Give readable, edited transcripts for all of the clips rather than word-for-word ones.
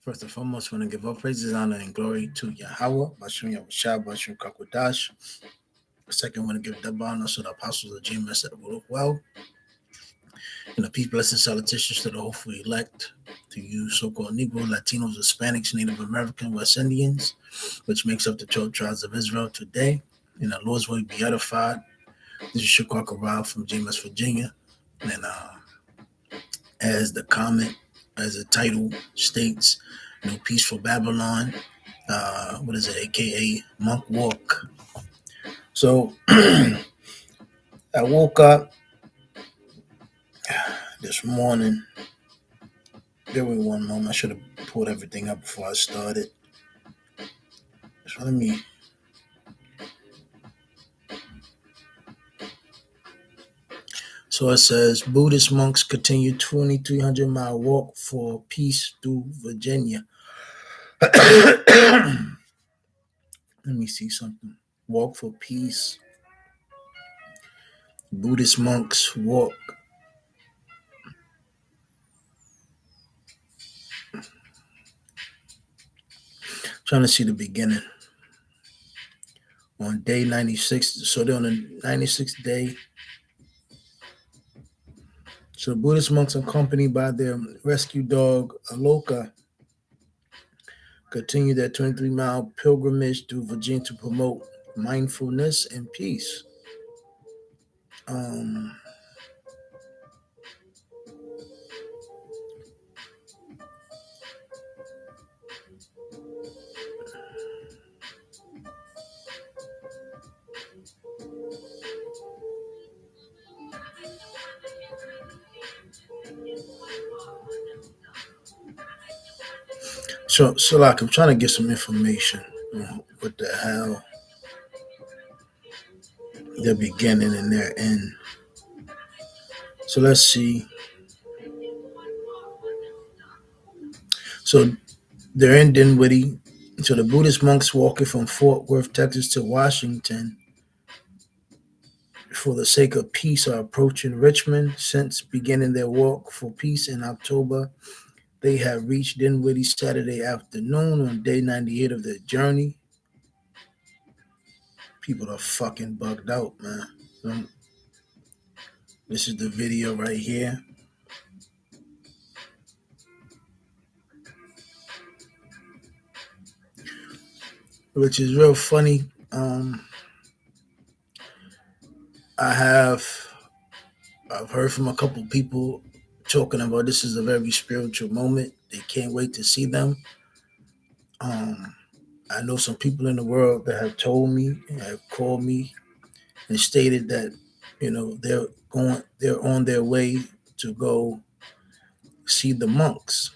First and foremost, I want to give all praises, honor, and glory to Yahweh, Bashim Yahushua, Bashim Kakwadash. Second, I want to give double honor to the apostles of GMS that will look well. And the peace, blessings, salutations to the hopeful elect, to you so-called Negro, Latinos, Hispanics, Native American, West Indians, which makes up the 12 tribes of Israel today. And the Lord's will be edified. This is Shakar Rao from GMS, Virginia. And as the comment, as the title states, No Peace for Babylon. What is it? AKA Monk Walk. So I woke up this morning. Give me one moment. I should have pulled everything up before I started. So let me. So it says Buddhist monks continue 2,300-mile walk for peace through Virginia. Let me see something. Walk for peace. Buddhist monks walk. Trying to see the beginning. On day 96, so they're on the 96th day. So the Buddhist monks, accompanied by their rescue dog, Aloka, continue their 23-mile pilgrimage through Virginia to promote mindfulness and peace. So like I'm trying to get some information. What the hell? Their beginning and their end. So let's see. So they're in Dinwiddie. So the Buddhist monks walking from Fort Worth, Texas to Washington for the sake of peace are approaching Richmond. Since beginning their walk for peace in October, they have reached Dinwiddie Saturday afternoon on day 98 of their journey. People are fucking bugged out, man. This is the video right here. Which is real funny. I've heard from a couple people talking about this is a very spiritual moment. They can't wait to see them. I know some people in the world that have told me and have called me and stated that, they're on their way to go see the monks.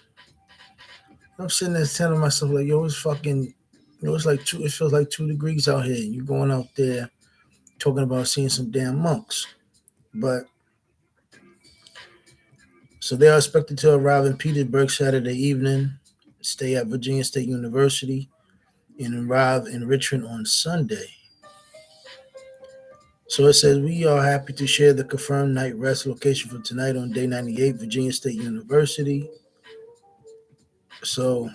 I'm sitting there telling myself, like, yo, it's fucking, it's like it feels like 2 degrees out here. And you're going out there talking about seeing some damn monks. But so they are expected to arrive in Petersburg Saturday evening, stay at Virginia State University, and arrive in Richmond on Sunday. So it says, we are happy to share the confirmed night rest location for tonight on day 98, Virginia State University. So,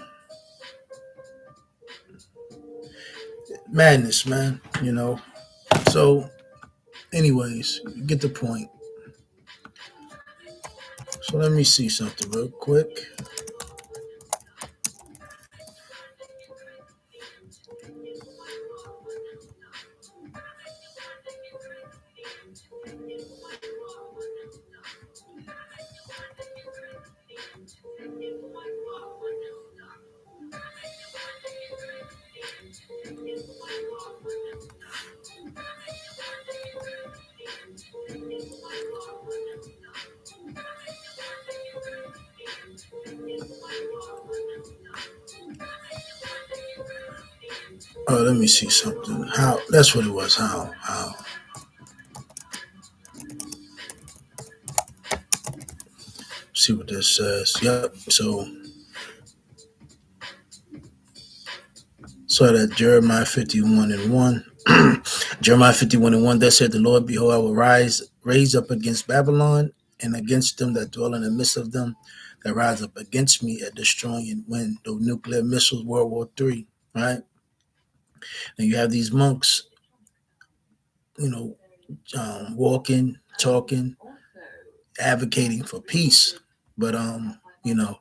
madness, man, So, anyways, you get the point. So let me see something real quick. Oh, let me see something. How? That's what it was. How? See what this says. Yep. So that Jeremiah 51:1. Jeremiah 51:1. That said, the Lord, behold, I will raise up against Babylon and against them that dwell in the midst of them, that rise up against me at destroying when the nuclear missiles, World War III, right? And you have these monks, you know, walking, talking, advocating for peace. But you know,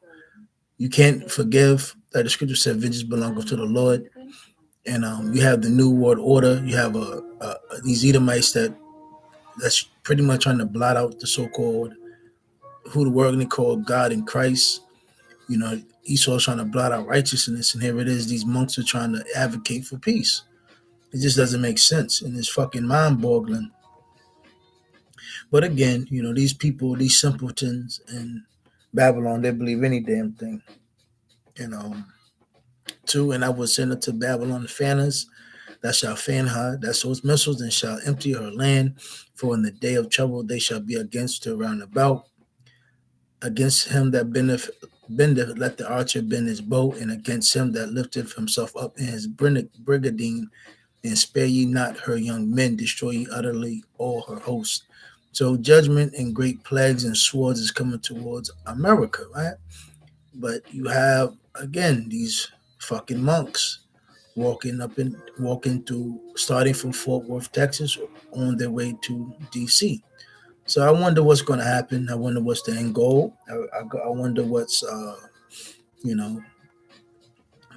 you can't forgive that the scripture said vengeance belongs to the Lord. And you have the New World Order. You have these Edomites that's pretty much trying to blot out the so-called who the world gonna call God in Christ. You know, Esau's trying to blot out righteousness, and here it is. These monks are trying to advocate for peace. It just doesn't make sense, and it's fucking mind-boggling. But again, you know, these people, these simpletons in Babylon, they believe any damn thing. You know, too, and I will send it to Babylon fanners that shall fan her, that sows missiles, and shall empty her land. For in the day of trouble they shall be against her round about. Against him that bendeth, let the archer bend his bow, and against him that lifteth himself up in his brigandine, and spare ye not her young men, destroy ye utterly all her hosts. So judgment and great plagues and swords is coming towards America, right? But you have again these fucking monks walking through, starting from Fort Worth, Texas, on their way to DC. So I wonder what's going to happen. I wonder what's the end goal. I wonder what's you know,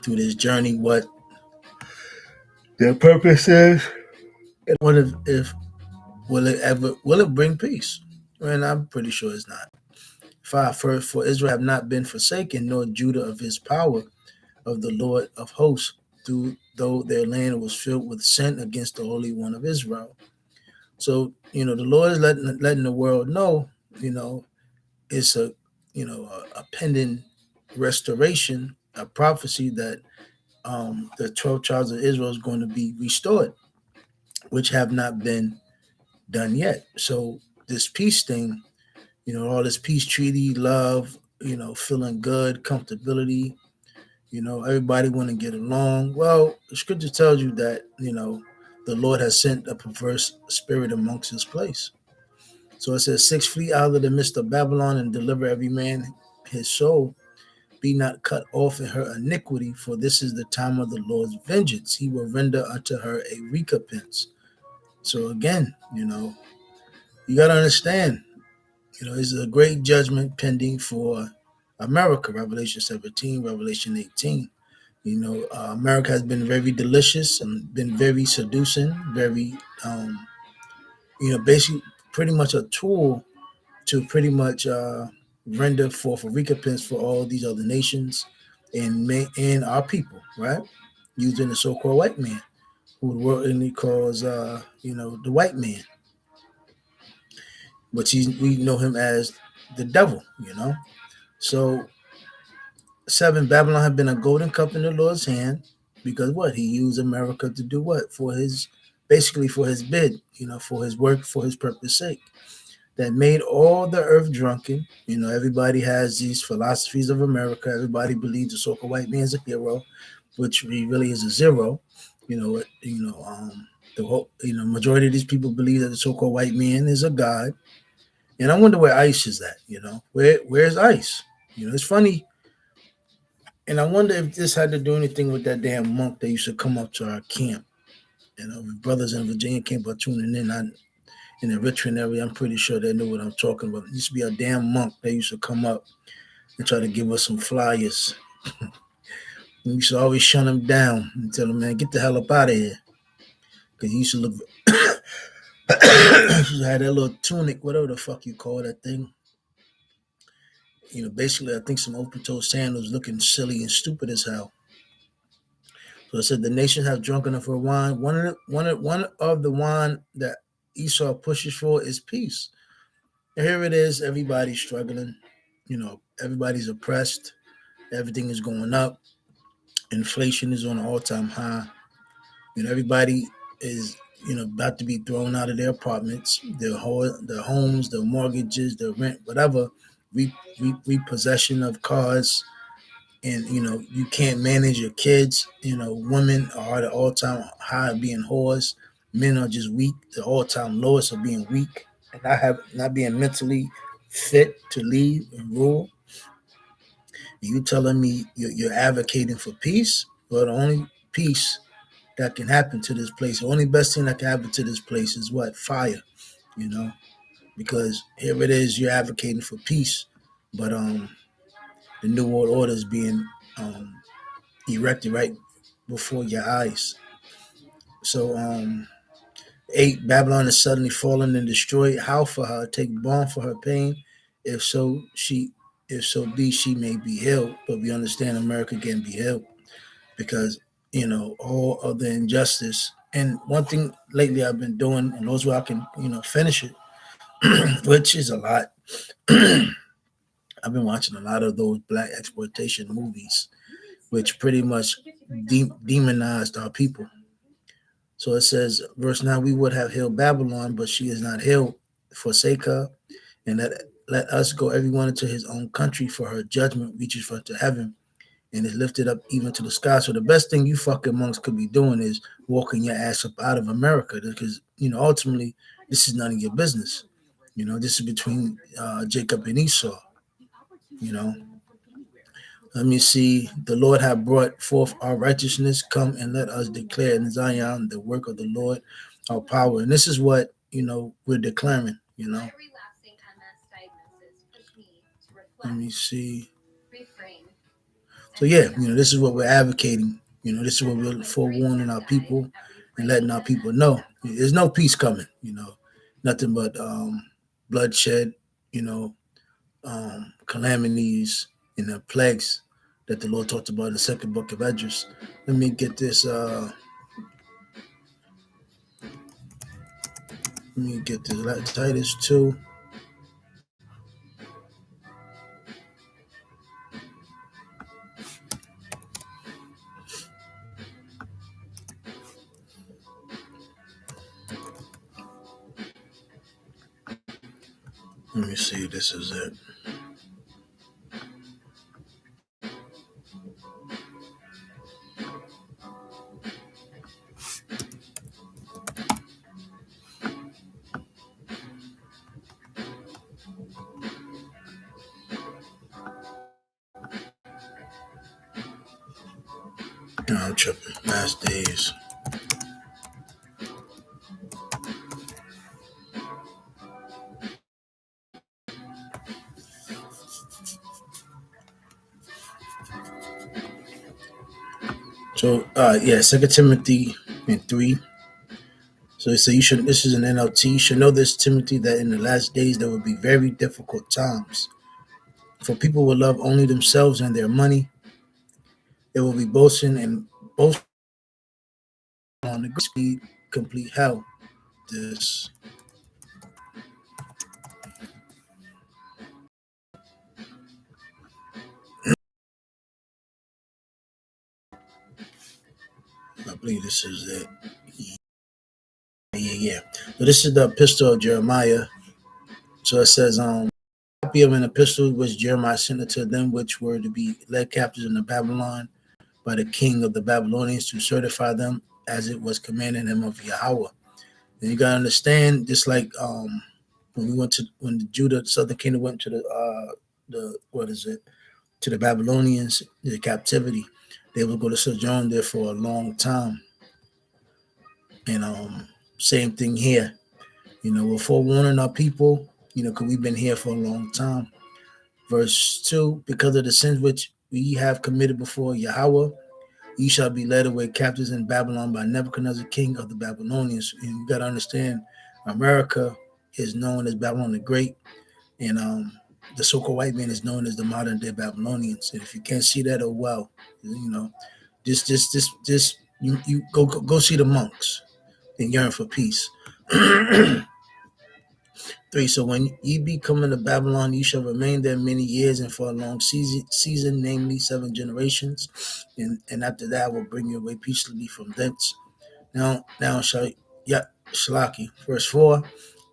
through this journey, what their purpose is. And what if will it bring peace? And I'm pretty sure it's not. 5, for Israel have not been forsaken, nor Judah of his power of the Lord of hosts, though their land was filled with sin against the Holy One of Israel. So, you know, the Lord is letting the world know, you know, it's a pending restoration, a prophecy that the 12 tribes of Israel is going to be restored, which have not been done yet. So this peace thing, you know, all this peace treaty, love, you know, feeling good, comfortability, you know, everybody want to get along. Well, the scripture tells you that, you know, the Lord has sent a perverse spirit amongst his place. So it says, 6 flee out of the midst of Babylon and deliver every man his soul. Be not cut off in her iniquity, for this is the time of the Lord's vengeance. He will render unto her a recompense. So again, you know, you got to understand, you know, this is a great judgment pending for America, Revelation 17, Revelation 18. You know, America has been very delicious and been very seducing, very, you know, basically pretty much a tool to pretty much render forth a recompense for all these other nations and our people, right? Using the so-called white man, who the world only calls, you know, the white man, but we know him as the devil, you know. So 7, Babylon had been a golden cup in the Lord's hand because what? He used America to do what? For his, basically for his bid, you know, for his work, for his purpose sake. That made all the earth drunken. You know, everybody has these philosophies of America. Everybody believes the so-called white man is a hero, which really is a zero. The whole, you know, majority of these people believe that the so-called white man is a god. And I wonder where ICE is at. You know, where's ICE? You know, it's funny. And I wonder if this had to do anything with that damn monk that used to come up to our camp. You know, brothers in Virginia camp are tuning in the Richmond area. I'm pretty sure they know what I'm talking about. There used to be a damn monk that used to come up and try to give us some flyers. We used to always shut him down and tell him, man, get the hell up out of here. Because he used to look, he had that little tunic, whatever the fuck you call that thing. You know, basically, I think some open-toed sandals looking silly and stupid as hell. So it said the nations have drunk enough of wine. One of the wine that Esau pushes for is peace. And here it is, everybody's struggling. You know, everybody's oppressed. Everything is going up. Inflation is on an all-time high. You know, everybody is, you know, about to be thrown out of their apartments, their homes, their mortgages, their rent, whatever, repossession of cars. And, you know, you can't manage your kids. You know, women are at an all-time high of being whores. Men are just weak, the all-time lowest of being weak and not being mentally fit to lead and rule. You telling me you're advocating for peace? Well, the only peace that can happen to this place, the only best thing that can happen to this place is what? Fire, you know? Because here it is, you're advocating for peace, but the New World Order is being erected right before your eyes. So 8, Babylon is suddenly fallen and destroyed. How for her? Take balm for her pain. If so, if so be she may be healed. But we understand America can be healed because all of the injustice. And one thing lately I've been doing, and those where I can finish it, which is a lot. I've been watching a lot of those black exploitation movies, which pretty much demonized our people. So it says, verse 9, we would have healed Babylon, but she is not healed. Forsake her, and let us go everyone into his own country, for her judgment reaches from to heaven and is lifted up even to the sky. So the best thing you fucking monks could be doing is walking your ass up out of America, because ultimately this is none of your business. This is between Jacob and Esau. Let me see. The Lord have brought forth our righteousness. Come and let us declare in Zion the work of the Lord, our power. And this is what we're declaring. Let me see. So yeah, this is what we're advocating. This is what we're forewarning our people and letting our people know. There's no peace coming. Nothing but bloodshed. Calamities and the plagues that the Lord talked about in the second book of Esdras. Let me get this. Titus 2. Let me see. This is it. No, I'm tripping. Last days. So, yeah, 2 Timothy 3. So they say you should. This is an NLT. You should know this, Timothy, that in the last days there will be very difficult times. For people will love only themselves and their money. They will be boasting and boasting on the speed, complete hell. This. I believe this is it. Yeah. So this is the epistle of Jeremiah. So it says, copy of an epistle which Jeremiah sent unto them which were to be led captives into Babylon by the king of the Babylonians, to certify them as it was commanded him of Yahweh. And you gotta understand, just like when the Judah southern kingdom went to to the Babylonians, the captivity, they would go to sojourn there for a long time. And same thing here. We're forewarning our people, because we've been here for a long time. Verse 2, because of the sins which we have committed before Yahweh, ye shall be led away captives in Babylon by Nebuchadnezzar, king of the Babylonians. And you got to understand, America is known as Babylon the Great, and the so-called white man is known as the modern day Babylonians. And if you can't see that, oh well, just you go see the monks and yearn for peace. 3. So when ye be coming to Babylon, ye shall remain there many years and for a long season, namely 7 generations. And after that, I will bring you away peaceably from thence. Now shall Shalaki. Verse 4.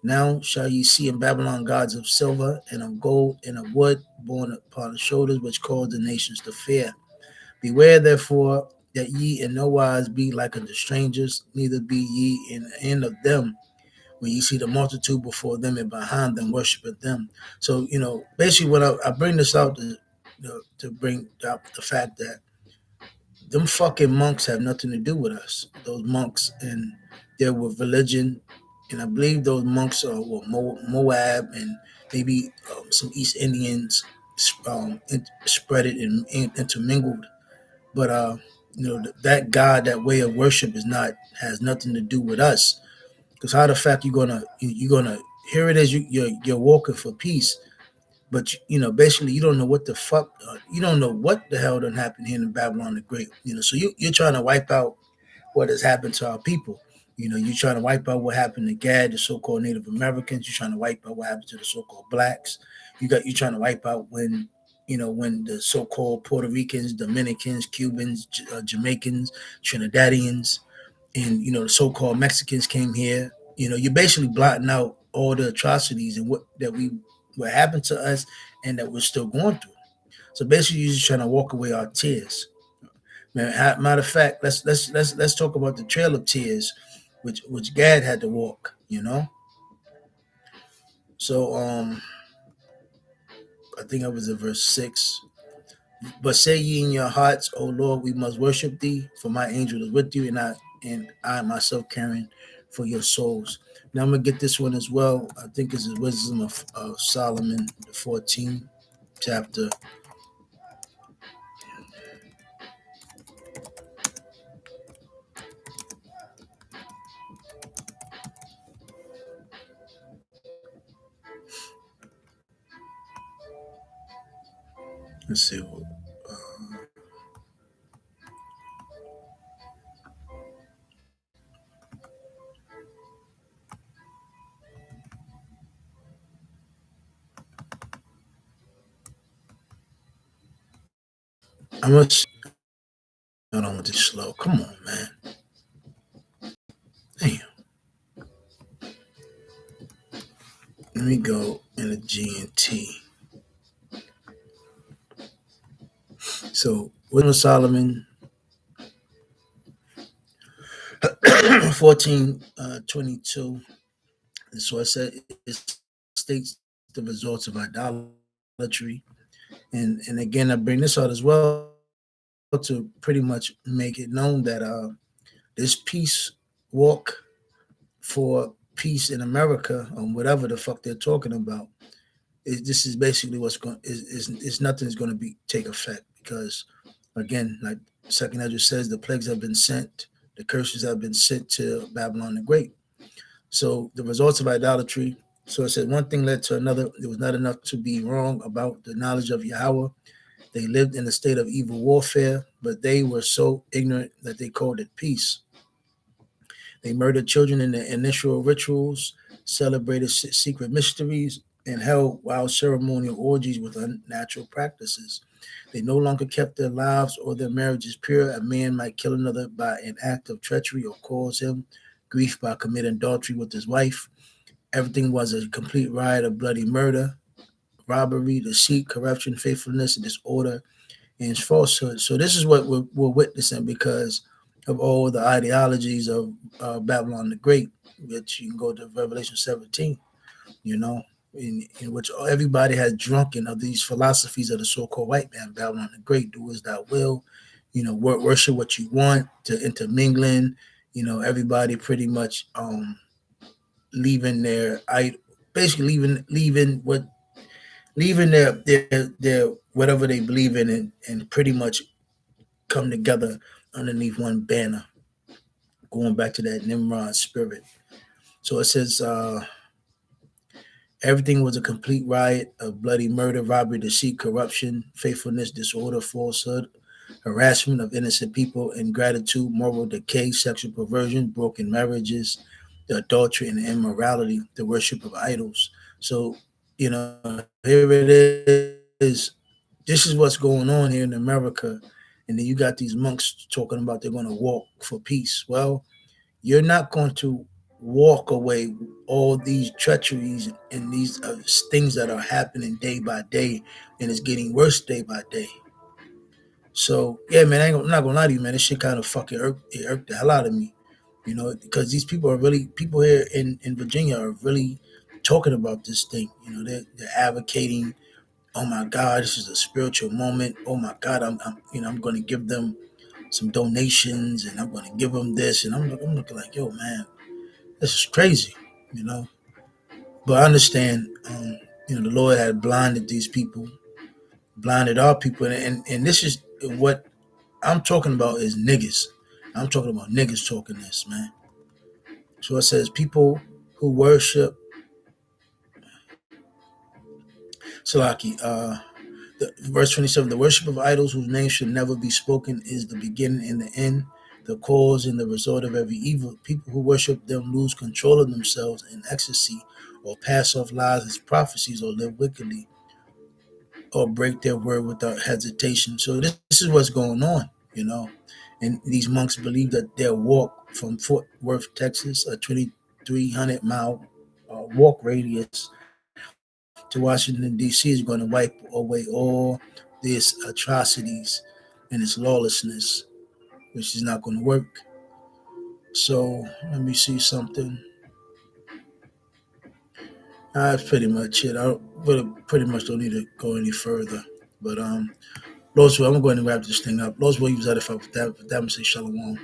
Now shall ye see in Babylon gods of silver and of gold and of wood borne upon the shoulders, which cause the nations to fear. Beware therefore that ye in no wise be like unto strangers, neither be ye in the end of them, when you see the multitude before them and behind them, worshiping them. So, basically what I bring this out to to bring up the fact that them fucking monks have nothing to do with us. Those monks and they're with religion, and I believe those monks are Moab and maybe some East Indians spread it and intermingled. But that God, that way of worship is not has nothing to do with us. Because how the fact you're gonna here it is you're walking for peace, but basically you don't know what the fuck you don't know what the hell done happened here in Babylon the Great. So you're trying to wipe out what has happened to our people. You're trying to wipe out what happened to Gad, the so-called Native Americans. You're trying to wipe out what happened to the so-called blacks. You're trying to wipe out when the so-called Puerto Ricans, Dominicans, Cubans, Jamaicans, Trinidadians, and the so-called Mexicans came here. You're basically blotting out all the atrocities and what happened to us and that we're still going through. So basically, you're just trying to walk away our tears. Man, matter of fact, let's talk about the Trail of Tears, which Gad had to walk. So I think I was in verse 6. But say ye in your hearts, O Lord, we must worship thee, for my angel is with you, and I myself caring for your souls. Now I'm gonna get this one as well. I think it's the wisdom of Solomon, the 14th chapter. Let's see. I must. I don't want this slow. Come on, man. Damn. Let me go in the GNT. So, Wisdom of Solomon, 14:22. And so I said it states the results of idolatry. And again, I bring this out as well to pretty much make it known that this peace walk for peace in America, or whatever the fuck they're talking about, this is basically what's going is nothing's going to be take effect because again, like Second Ezra says, the plagues have been sent, the curses have been sent to Babylon the Great. So the results of idolatry. So it said one thing led to another. It was not enough to be wrong about the knowledge of Yahweh. They lived in a state of evil warfare, but they were so ignorant that they called it peace. They murdered children in their initial rituals, celebrated secret mysteries, and held wild ceremonial orgies with unnatural practices. They no longer kept their lives or their marriages pure. A man might kill another by an act of treachery or cause him grief by committing adultery with his wife. Everything was a complete riot of bloody murder, robbery, deceit, corruption, faithfulness, and disorder, and falsehood. So this is what we're witnessing because of all the ideologies of Babylon the Great, which you can go to Revelation 17, in which everybody has drunken of these philosophies of the so-called white man, Babylon the Great, do as thou will, worship what you want, to intermingling, everybody pretty much leaving their basically leaving their whatever they believe in and pretty much come together underneath one banner, going back to that Nimrod spirit. So it says everything was a complete riot of bloody murder, robbery, deceit, corruption, faithfulness, disorder, falsehood, harassment of innocent people, ingratitude, moral decay, sexual perversion, broken marriages, the adultery and immorality, the worship of idols. So, here it is. This is what's going on here in America. And then you got these monks talking about they're going to walk for peace. Well, you're not going to walk away all these treacheries and these things that are happening day by day, and it's getting worse day by day. So yeah, man, I'm not gonna lie to you, man. This shit kind of fucking irked the hell out of me, because these people here in Virginia are really talking about this thing. They're advocating oh my God, this is a spiritual moment. Oh my God, I'm going to give them some donations, and I'm going to give them this, and I'm looking like, yo, man, this is crazy, you know. But I understand, the Lord had blinded these people, blinded our people, and this is what I'm talking about is niggas. I'm talking about niggas talking this, man. So it says people who worship Salaki, verse 27, the worship of idols whose names should never be spoken is the beginning and the end, the cause and the result of every evil. People who worship them lose control of themselves in ecstasy, or pass off lies as prophecies, or live wickedly, or break their word without hesitation. So this is what's going on, you know. And these monks believe that their walk from Fort Worth, Texas, a 2,300-mile walk radius to Washington, D.C. is going to wipe away all these atrocities and its lawlessness, which is not going to work. So let me see something. That's pretty much it. I pretty much don't need to go any further. But Lord's will, I'm going to wrap this thing up. Lord's will, use that if I that say shalom.